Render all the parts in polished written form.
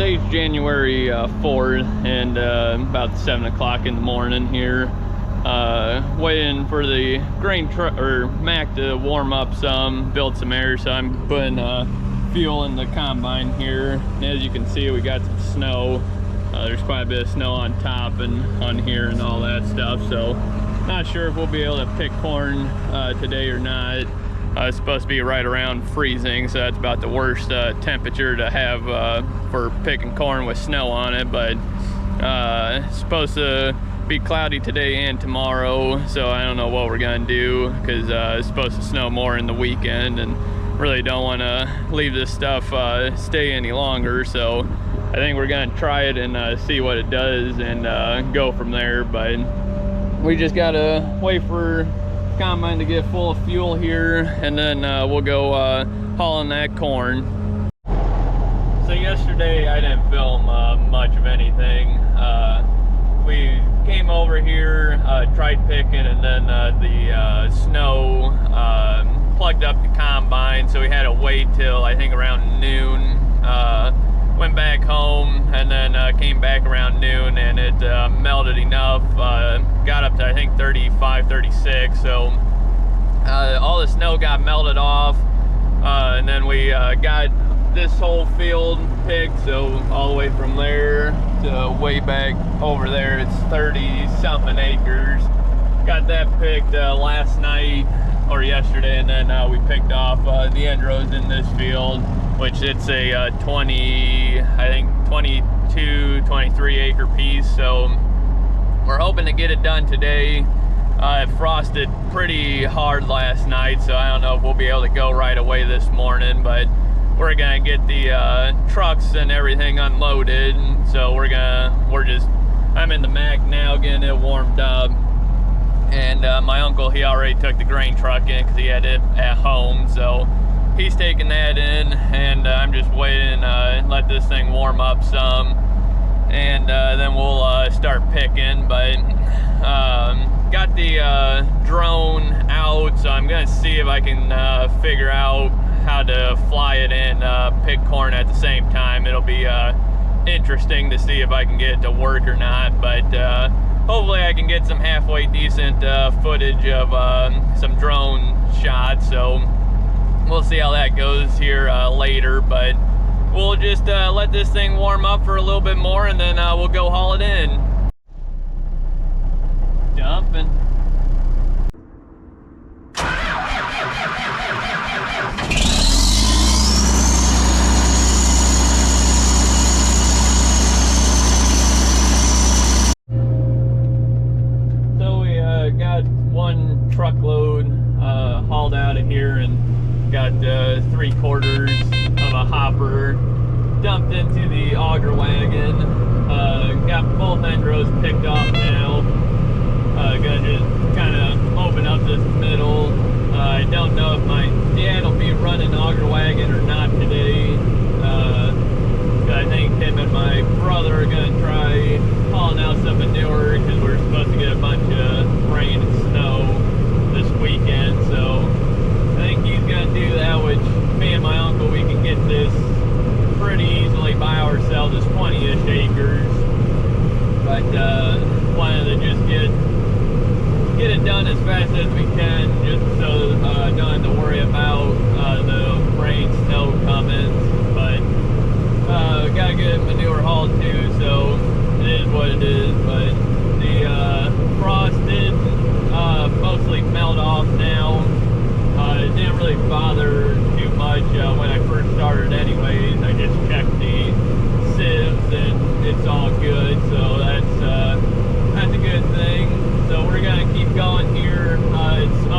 today's January 4th, and about 7 o'clock in the morning here. Waiting for the grain truck or Mac to warm up some, build some air, so I'm putting fuel in the combine here. And as you can see, we got some snow. There's quite a bit of snow on top and on here and all that stuff, so not sure if we'll be able to pick corn today or not. It's supposed to be right around freezing, so that's about the worst temperature to have for picking corn with snow on it. But it's supposed to be cloudy today and tomorrow, so I don't know what we're gonna do, because it's supposed to snow more in the weekend, and really don't want to leave this stuff stay any longer. So I think we're gonna try it and see what it does and go from there. But we just gotta wait for combine to get full of fuel here, and then we'll go hauling that corn. So yesterday I didn't film much of anything. We came over here, tried picking, and then the snow plugged up the combine, so we had to wait till I think around noon. Went back home and then came back around noon, and it melted enough, got up to I think 35, 36, so all the snow got melted off, and then we got this whole field picked, so all the way from there to way back over there, it's 30 something acres. Got that picked last night or yesterday, and then we picked off the end rows in this field, which it's a I think 22, 23 acre piece. So we're hoping to get it done today. It frosted pretty hard last night, so I don't know if we'll be able to go right away this morning, but we're gonna get the trucks and everything unloaded. So I'm in the Mac now getting it warmed up, and my uncle, he already took the grain truck in because he had it at home, so he's taking that in, and I'm just waiting, let this thing warm up some, and then we'll start picking. But got the drone out, so I'm gonna see if I can figure out how to fly it and pick corn at the same time. It'll be interesting to see if I can get it to work or not, but hopefully I can get some halfway decent footage of some drone shots. So we'll see how that goes here later, but we'll just let this thing warm up for a little bit more, and then we'll go haul it in. Jumping. So we got one truckload hauled out of here, and got 3/4 of a hopper dumped into the auger wagon. Got both end rows picked off now. Gonna just kind of open up this middle. I don't know if my dad will be running auger wagon or not today. I think him and my brother are gonna try hauling out some manure, because we're supposed to get a bunch of rain and snow this weekend. So I think he's gonna do that, which me and my uncle, we can get this pretty easily by ourselves. It's 20-ish acres, but wanted to just get it done as fast as we can, just so don't have to worry about the rain, snow coming. But gotta get manure hauled too, so it is what it is. But the frost did mostly melt off now. It didn't really bother too much when I first started anyways. I just checked the sieves and it's all good, so that's a good thing. So we're gonna keep going here. It's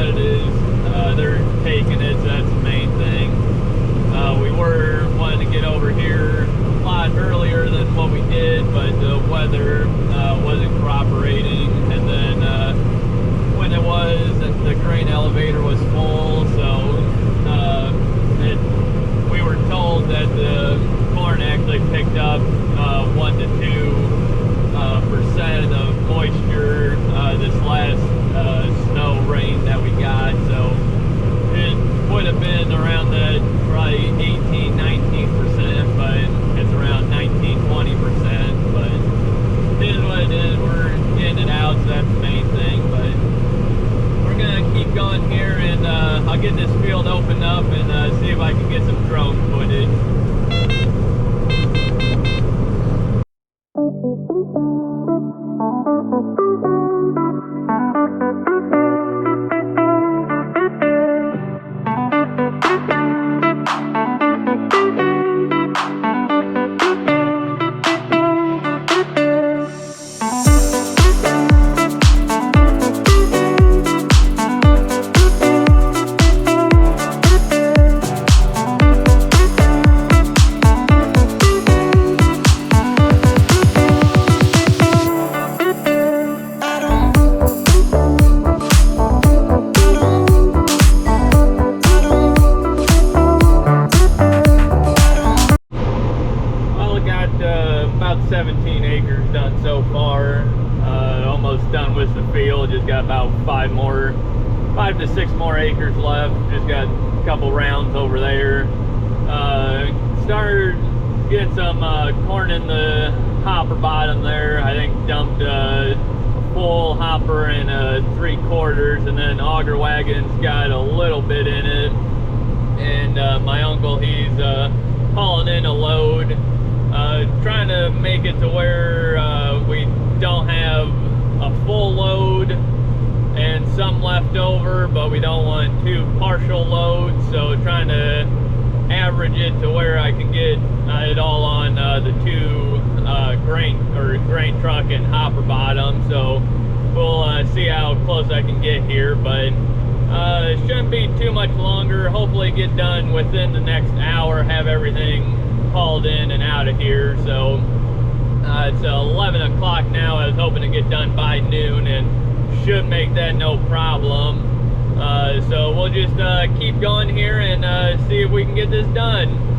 what it is. They're taking it, so that's the main thing. We were wanting to get over here a lot earlier than what we did, but the weather wasn't cooperating. And then when it was, the grain elevator was full, so we were told that the corn actually picked up 1 to 2% of moisture this last snow rain that we got. So it would have been around that probably 18-19%, but it's around 19-20%. But it is what it is. We're getting it out, so that's the main thing. But we're gonna keep going here, and I'll get this field opened up and see if I can get some drone footage. About 17 acres done so far. Almost done with the field. Just got about 5 to 6 more acres left. Just got a couple rounds over there. Started getting some corn in the hopper bottom there. I think dumped a full hopper and 3/4, and then auger wagon's got a little bit in it. And my uncle, he's hauling in a load. Trying to make it to where we don't have a full load and some left over, but we don't want 2 partial loads. So trying to average it to where I can get it all on the 2 grain truck and hopper bottom. So we'll see how close I can get here, but it shouldn't be too much longer. Hopefully get done within the next hour, have everything hauled in and out of here. So it's 11 o'clock now. I was hoping to get done by noon, and should make that no problem. So we'll just keep going here and see if we can get this done.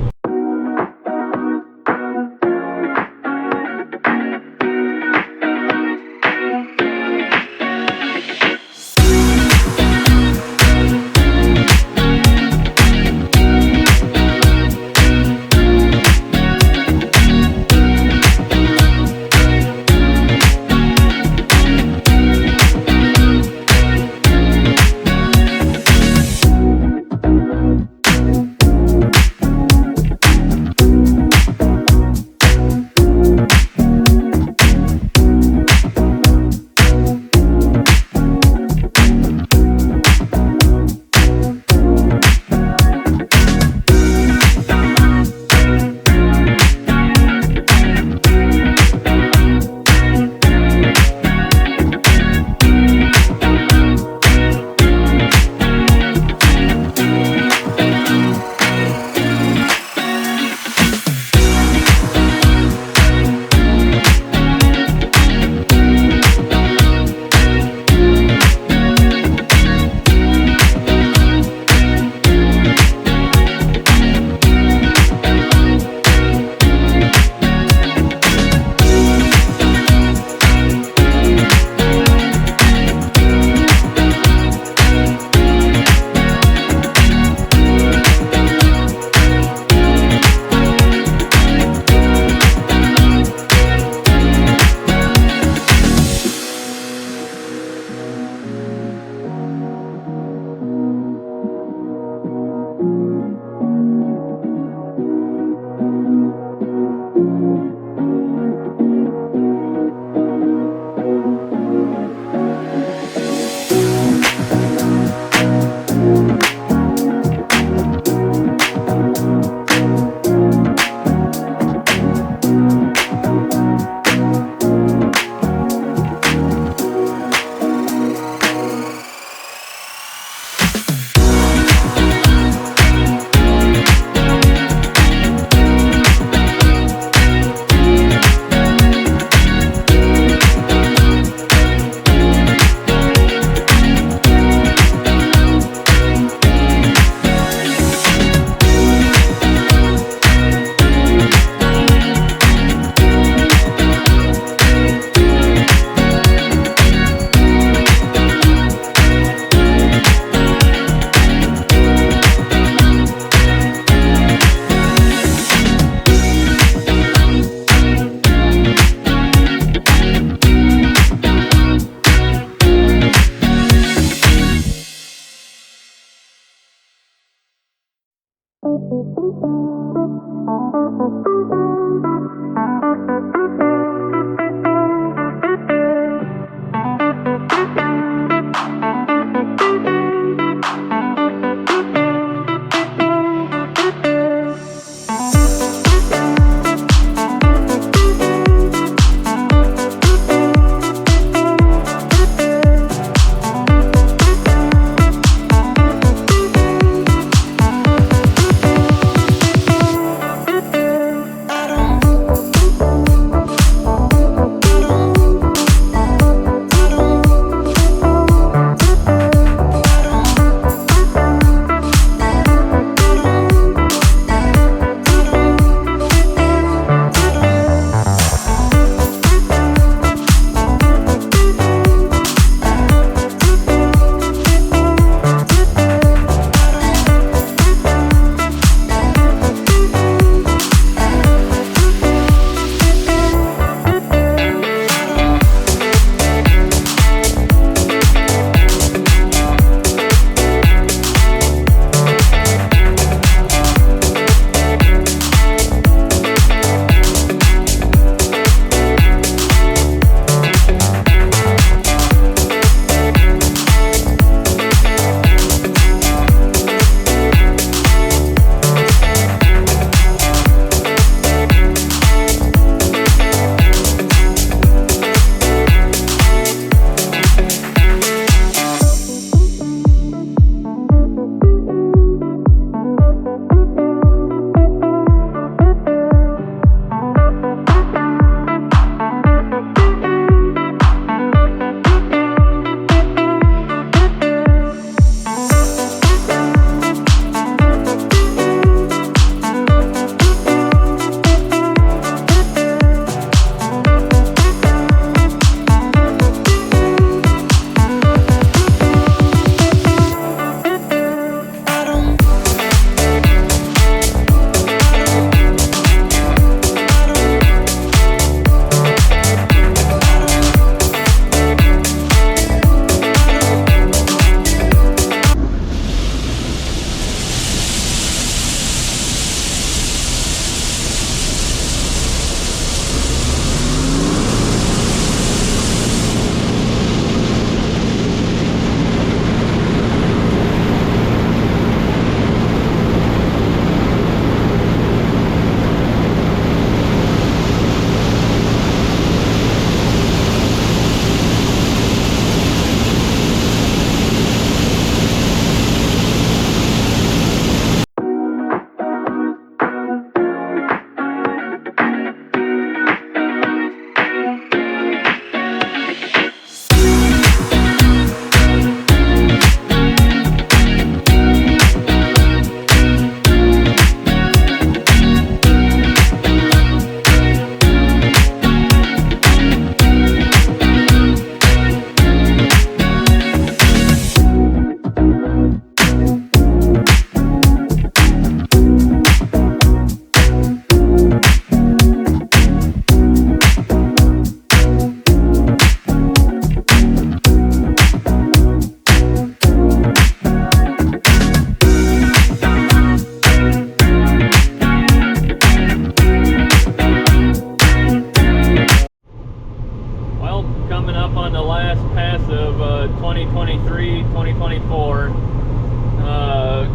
2023, 2024.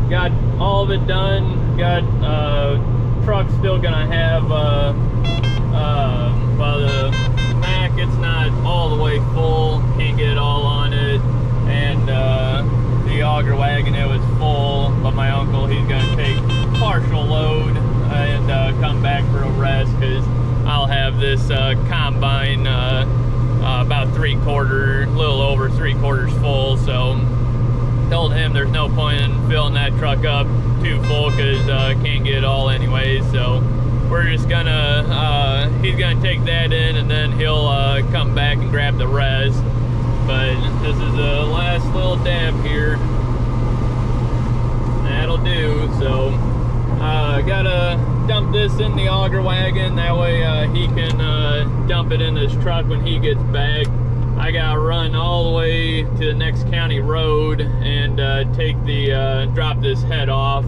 Got all of it done. Got truck still gonna have well, the Mac, it's not all the way full, can't get it all on it, and the auger wagon, it was full, but my uncle, he's gonna take partial load and come back for a rest, because I'll have this combine about a little over 3/4 full. So told him there's no point in filling that truck up too full, because can't get it all anyways. So we're just gonna he's gonna take that in, and then he'll come back and grab the rest. But this is the last little dab here, that'll do. So gotta dump this in the auger wagon, that way he can dump it in this truck when he gets back. I gotta run all the way to the next county road and take the drop this head off,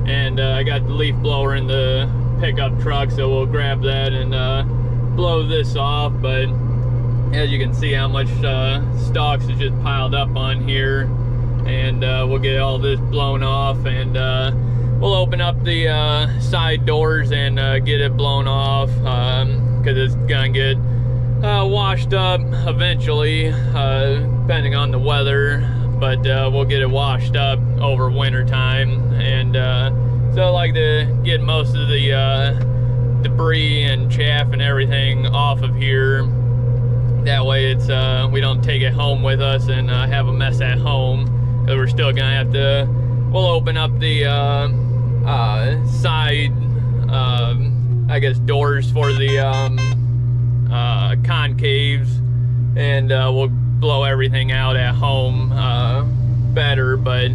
and I got the leaf blower in the pickup truck, so we'll grab that and blow this off. But as you can see how much stalks is just piled up on here, and we'll get all this blown off, and we'll open up the side doors and get it blown off, because it's gonna get washed up eventually, depending on the weather, but we'll get it washed up over winter time. And so I like to get most of the debris and chaff and everything off of here. That way it's we don't take it home with us and have a mess at home, because we're still gonna have to, we'll open up the side I guess doors for the concaves, and we'll blow everything out at home better. But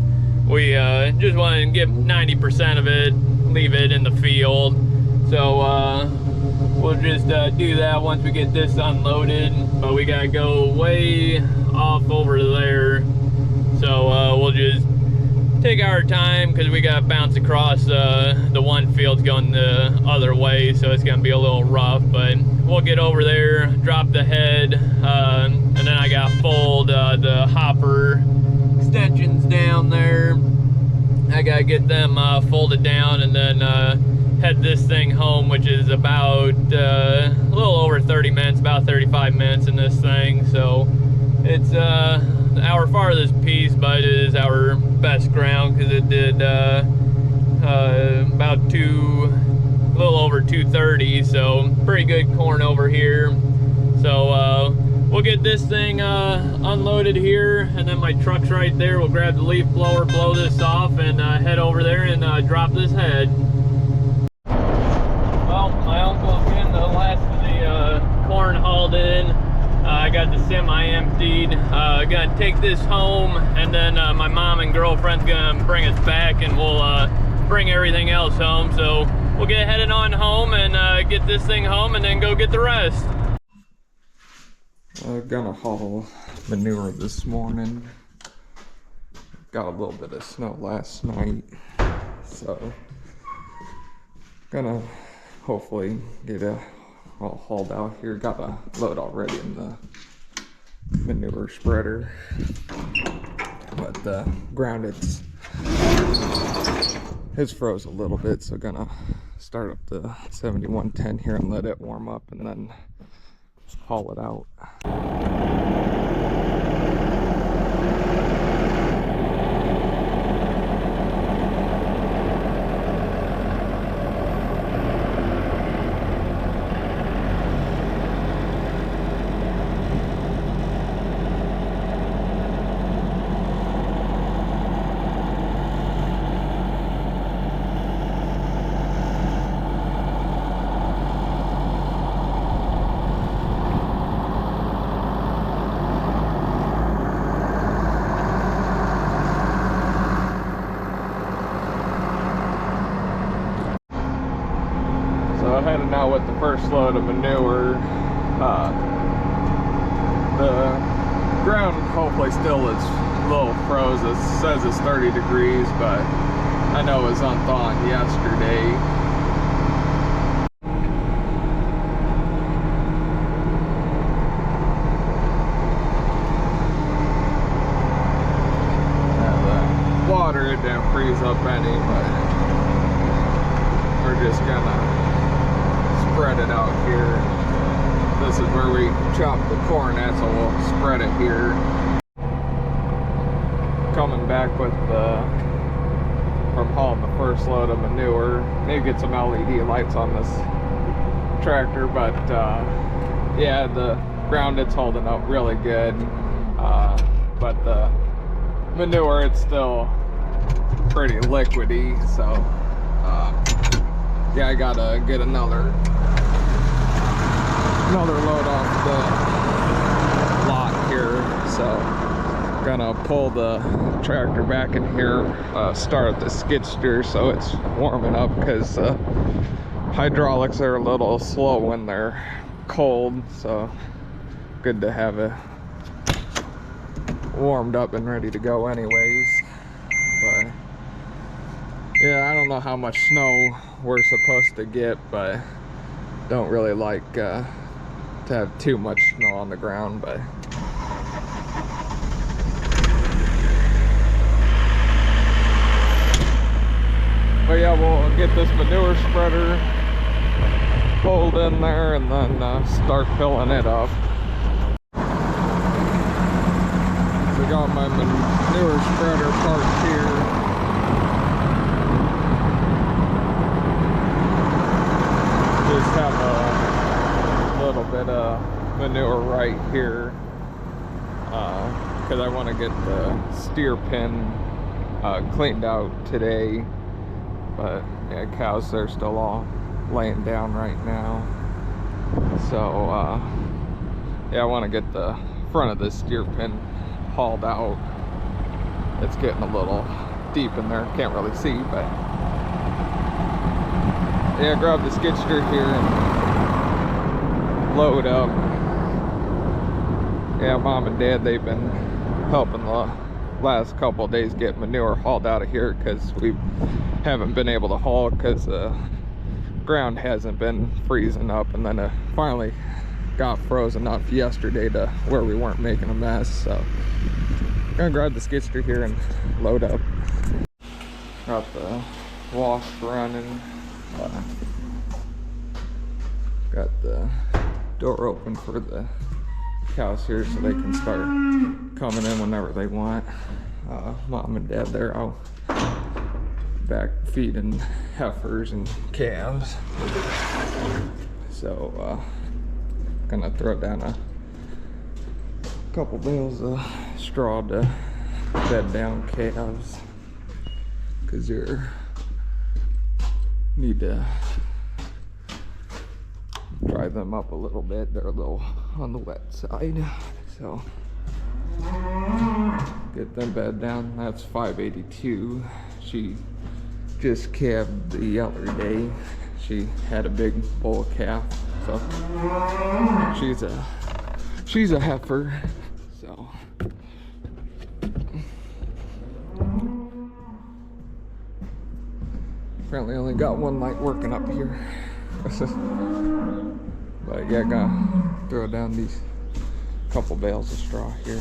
we just want to get 90% of it, leave it in the field. So we'll just do that once we get this unloaded, but we gotta go way off over there, so we'll just take our time, because we gotta bounce across the one field going the other way, so it's gonna be a little rough. But we'll get over there, drop the head, and then I gotta fold the hopper extensions down there. I gotta get them folded down, and then head this thing home, which is about a little over 30 minutes, about 35 minutes in this thing. So it's our farthest piece, but it is our best ground, because it did about a little over 230, so pretty good corn over here. So we'll get this thing unloaded here, and then my truck's right there. We'll grab the leaf blower, blow this off, and head over there and drop this head. Well, my uncle's getting the last of the corn hauled in. I got the semi emptied. Gonna take this home, and then my mom and girlfriend's gonna bring us back, and we'll bring everything else home. So we'll get headed on home and get this thing home, and then go get the rest. I'm gonna haul manure this morning. Got a little bit of snow last night, so gonna hopefully get it all hauled out here. Got a load already in the manure spreader, but the ground it's froze a little bit, so gonna start up the 7110 here and let it warm up, and then haul it out. Heading out with the first load of manure. The ground hopefully still is a little froze. It says it's 30 degrees, but I know it was unthawing yesterday. And the water, it didn't freeze up any, but we're just gonna spread it out here. This is where we chop the corn at, so we'll spread it here. Coming back with from hauling the first load of manure. Maybe get some LED lights on this tractor, but yeah, the ground, it's holding up really good. But the manure, it's still pretty liquidy, so yeah, I gotta get another load off the lot here. So gonna pull the tractor back in here, start the skid steer so it's warming up, because hydraulics are a little slow when they're cold, so good to have it warmed up and ready to go anyways. But yeah, I don't know how much snow we're supposed to get, but don't really like to have too much snow on the ground. But yeah, we'll get this manure spreader pulled in there and then start filling it up. So got my manure spreader parked here. Just have a little bit of manure right here because I want to get the steer pen cleaned out today. But yeah, cows, they're still all laying down right now. So yeah, I want to get the front of this steer pen hauled out. It's getting a little deep in there, can't really see, but yeah, grab the skid steer here and load up. Yeah, Mom and Dad, they've been helping the last couple of days get manure hauled out of here because we haven't been able to haul because the ground hasn't been freezing up, and then it finally got frozen up yesterday to where we weren't making a mess. So I'm gonna grab the skid steer here and load up. Got the wash running. Got the door open for the cows here so they can start coming in whenever they want. Mom and Dad, they're out back feeding heifers and calves. So gonna throw down a couple bales of straw to bed down calves because they're need to dry them up a little bit. They're a little on the wet side, so get them bed down. That's 582. She just calved the other day. She had a big bull calf, so she's a heifer. So apparently only got one light working up here. But yeah, gonna throw down these couple bales of straw here.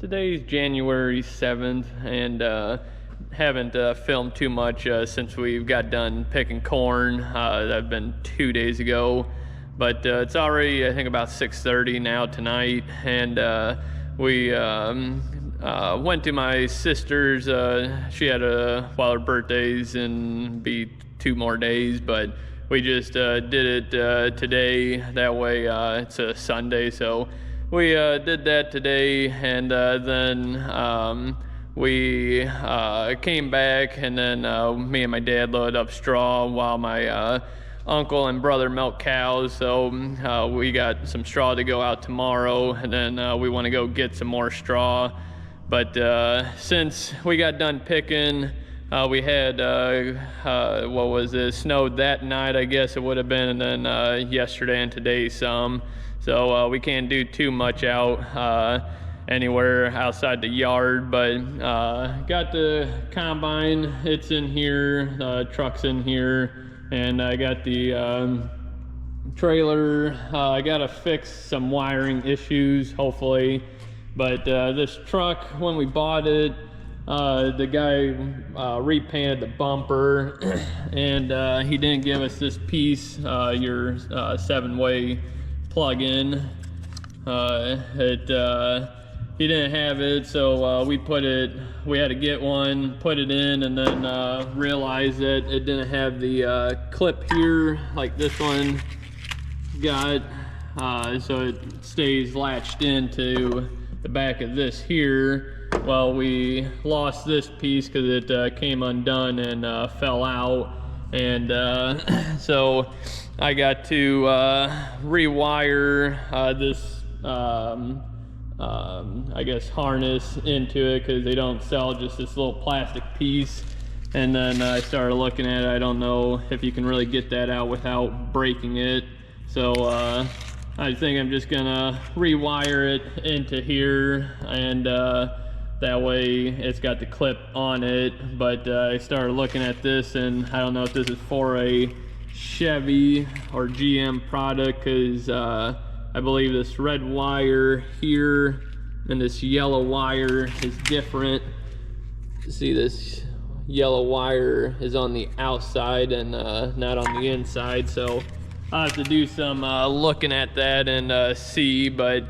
Today's January 7th, and haven't filmed too much since we got done picking corn. That'd been 2 days ago, but it's already, I think, about 6:30 now tonight, and we went to my sister's. She had well, her birthday's in be 2 more days, but we just did it today. That way it's a Sunday, so we did that today, and then we came back, and then me and my dad loaded up straw while my uncle and brother milk cows. So we got some straw to go out tomorrow, and then we want to go get some more straw But since we got done picking, we had what was it, snowed that night, I guess it would have been, and then yesterday and today some. So we can't do too much out anywhere outside the yard, but got the combine, it's in here, truck's in here, and I got the trailer. I gotta fix some wiring issues, hopefully. But this truck, when we bought it, the guy repainted the bumper, and he didn't give us this piece, your 7-way plug-in. He didn't have it, so we had to get one, put it in, and then realized that it didn't have the clip here like this one got, so it stays latched into the back of this here. Well, we lost this piece because it came undone and fell out, and so I got to rewire this I guess harness into it, because they don't sell just this little plastic piece. And then I started looking at it. I don't know if you can really get that out without breaking it. So I think I'm just gonna rewire it into here, and that way it's got the clip on it. But I started looking at this, and I don't know if this is for a Chevy or GM product, because I believe this red wire here and this yellow wire is different. See, this yellow wire is on the outside and not on the inside, so I'll have to do some looking at that and see. But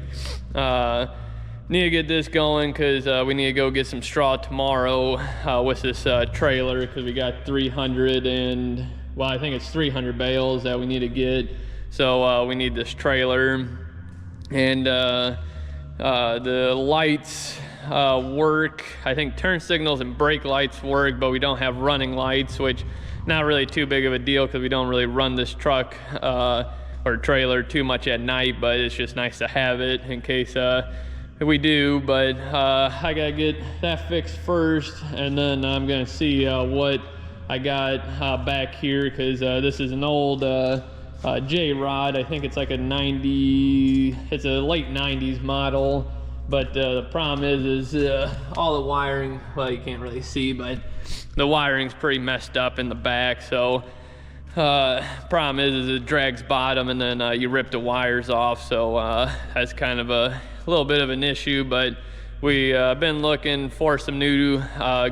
need to get this going, because we need to go get some straw tomorrow with this trailer, because we got 300 and, well, I think it's 300 bales that we need to get. So we need this trailer, and the lights work. I think turn signals and brake lights work, but we don't have running lights, which not really too big of a deal, because we don't really run this truck or trailer too much at night, but it's just nice to have it in case we do. But I gotta get that fixed first, and then I'm gonna see what I got back here, because this is an old J-Rod. I think it's like it's a late 90s model. But the problem is all the wiring, well, you can't really see, but the wiring's pretty messed up in the back. So problem is it drags bottom, and then you rip the wires off. So that's kind of a little bit of an issue. But we been looking for some new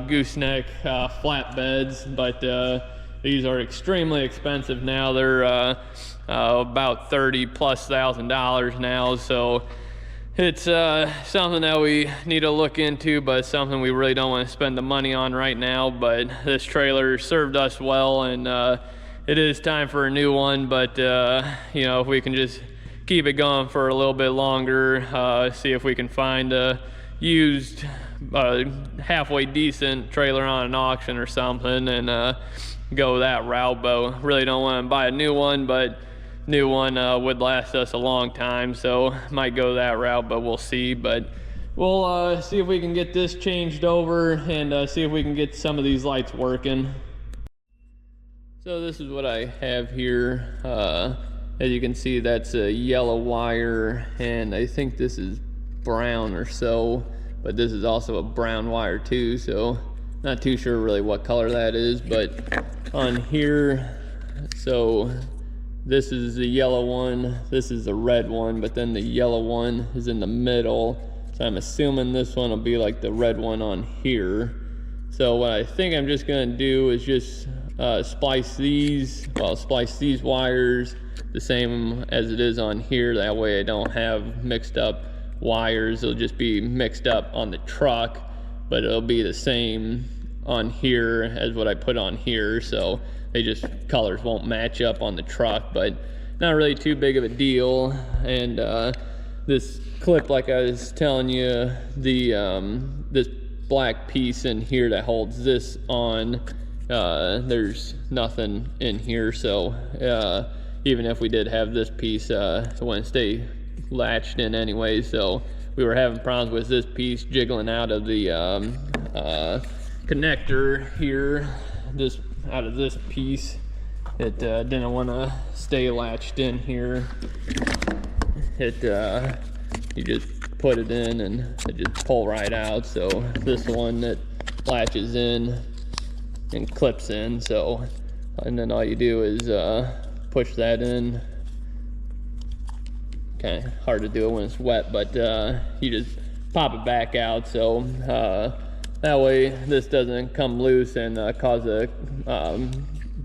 gooseneck flatbeds, but these are extremely expensive now. They're about $30,000+ now. So it's something that we need to look into, but something we really don't want to spend the money on right now. But this trailer served us well, and it is time for a new one. But you know, if we can just keep it going for a little bit longer, see if we can find a used halfway decent trailer on an auction or something, and go that route. But really don't want to buy a new one, but new one would last us a long time, so might go that route, but we'll see. But we'll see if we can get this changed over, and see if we can get some of these lights working. So this is what I have here. As you can see, that's a yellow wire, and I think this is brown or so, but this is also a brown wire too, so not too sure really what color that is. But on here, so this is the yellow one, this is the red one, but then the yellow one is in the middle. So I'm assuming this one will be like the red one on here. So what I think I'm just gonna do is just splice these wires the same as it is on here. That way I don't have mixed up wires. It'll just be mixed up on the truck, but it'll be the same on here as what I put on here. So they just, colors won't match up on the truck, but not really too big of a deal. And this clip, like I was telling you, this black piece in here that holds this on, there's nothing in here. So even if we did have this piece, it wouldn't stay latched in anyway. So we were having problems with this piece jiggling out of the connector here, out of this piece. It didn't want to stay latched in here. You just put it in and it just pull right out. So this one that latches in and clips in. So, and then all you do is push that in. Kind of hard to do it when it's wet, but you just pop it back out. So that way this doesn't come loose and cause a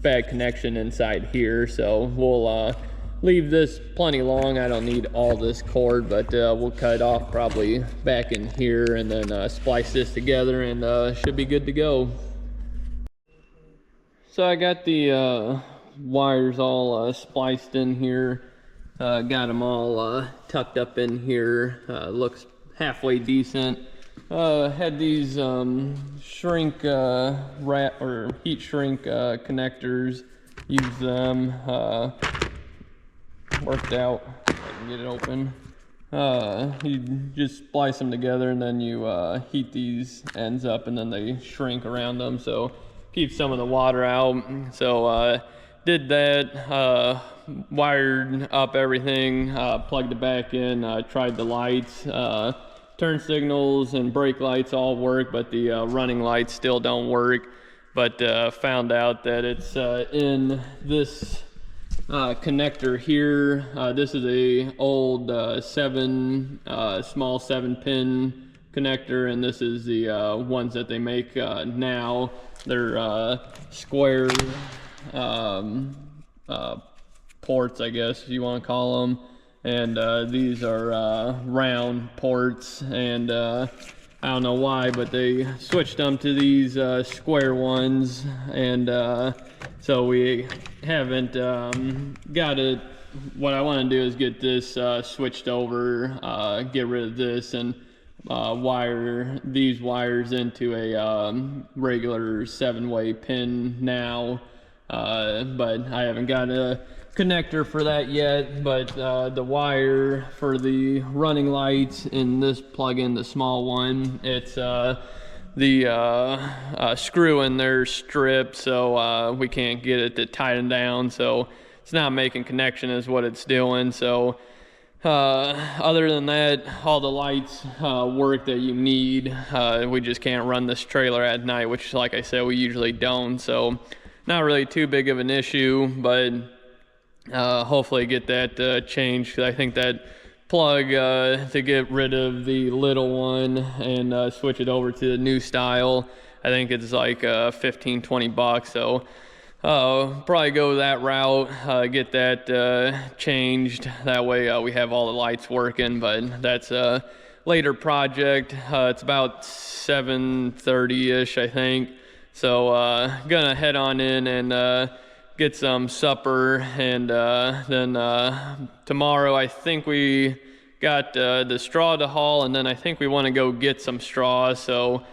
bad connection inside here. So we'll leave this plenty long. I don't need all this cord, but we'll cut it off probably back in here and then splice this together and should be good to go. So I got the wires all spliced in here. Got them all tucked up in here. Looks halfway decent. Had these shrink wrap or heat shrink connectors. Use them. Worked out. I can get it open. You just splice them together and then you heat these ends up and then they shrink around them, so keep some of the water out. So did that, wired up everything, plugged it back in, tried the lights, turn signals and brake lights all work, but the running lights still don't work. But found out that it's in this connector here. This is a old small 7-pin connector, and this is the ones that they make now. They're square ports, I guess you want to call them, and these are round ports, and I don't know why, but they switched them to these square ones, and so we haven't got it. What I want to do is get this switched over, get rid of this, and wire these wires into a regular 7-way pin now. But I haven't got a connector for that yet. But the wire for the running lights in this plug-in, the small one, it's the screw in there stripped, so we can't get it to tighten down, so it's not making connection is what it's doing. So other than that, all the lights work that you need. We just can't run this trailer at night, which, like I said, we usually don't, so not really too big of an issue. But hopefully get that changed, because I think that plug to get rid of the little one and switch it over to the new style, I think it's like 15-20 bucks. So probably go that route, get that changed. That way we have all the lights working, but that's a later project. It's about 7:30-ish, I think. So gonna head on in and get some supper, and then tomorrow I think we got the straw to haul, and then I think we want to go get some straw. So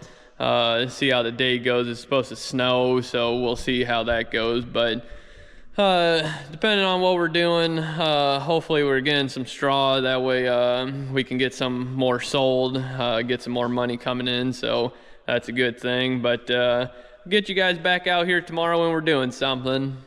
see how the day goes. It's supposed to snow, so we'll see how that goes. But depending on what we're doing, hopefully we're getting some straw. That way we can get some more sold, get some more money coming in, so that's a good thing. But get you guys back out here tomorrow when we're doing something.